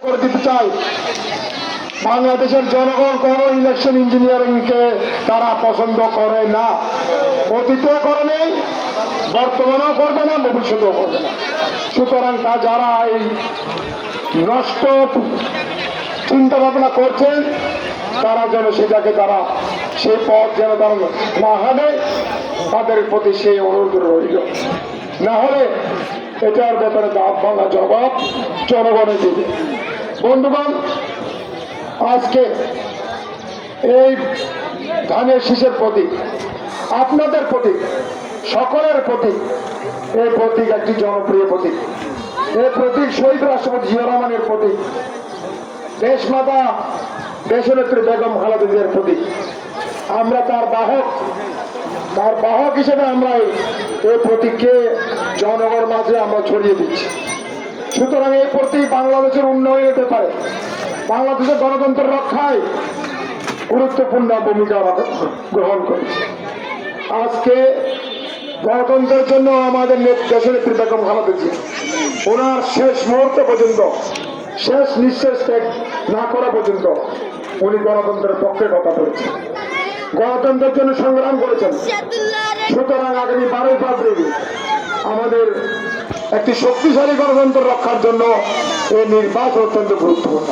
করে দিতে চাই, বাংলাদেশের জনগণ কোন ইলেকশন ইঞ্জিনিয়ারিং কে তারা পছন্দ করে না, অতীতে করে নেই, বর্তমানেও করবে না, ভবিষ্যতেও করবে না। সুতরাং তা যারা এই নষ্ট চিন্তা ভাবনা করছেন তারা যেন সেটাকে তারা সেই পথ যেন তারা না হাঁটে, তাদের প্রতি সেই অনুরোধ রইল। না হলে এটার ব্যাপারে দাঁত ভাঙা জবাব জনগণে দিবে। বন্ধুগণ, আজকে এই ধানের শীষের প্রতীক, আপনাদের প্রতীক, সকলের প্রতীক, এই প্রতীক একটি জনপ্রিয় প্রতীক। এই প্রতীক শহীদ রাষ্ট্রপতি জিয়া রহমানের প্রতীক, দেশমাতা দেশনেত্রী বেগম খালেদা জিয়ার প্রতীক। আমরা তার বাহক হিসেবে আমরা এই প্রতীককে জনগণের মাঝে আমরা ছড়িয়ে দিচ্ছি। সুতরাং এই প্রতীক বাংলাদেশের উন্নয়নের ব্যাপারে, বাংলাদেশের গণতন্ত্র রক্ষায় গুরুত্বপূর্ণ ভূমিকা গ্রহণ করেছে। আজকে গণতন্ত্রের জন্য আমাদের দেশনেত্রী বেগম খালেদা জিয়া ওনার শেষ মুহূর্ত পর্যন্ত, শেষ নিঃশ্বাস ত্যাগ না করা পর্যন্ত উনি গণতন্ত্রের পক্ষে কথা বলেছেন, গণতন্ত্রের জন্য সংগ্রাম করেছেন। সুতরাং আগামী 12 ফেব্রুয়ারি আমাদের একটি শক্তিশালী গণতন্ত্র রক্ষার জন্য এই নির্বাচন অত্যন্ত গুরুত্বপূর্ণ।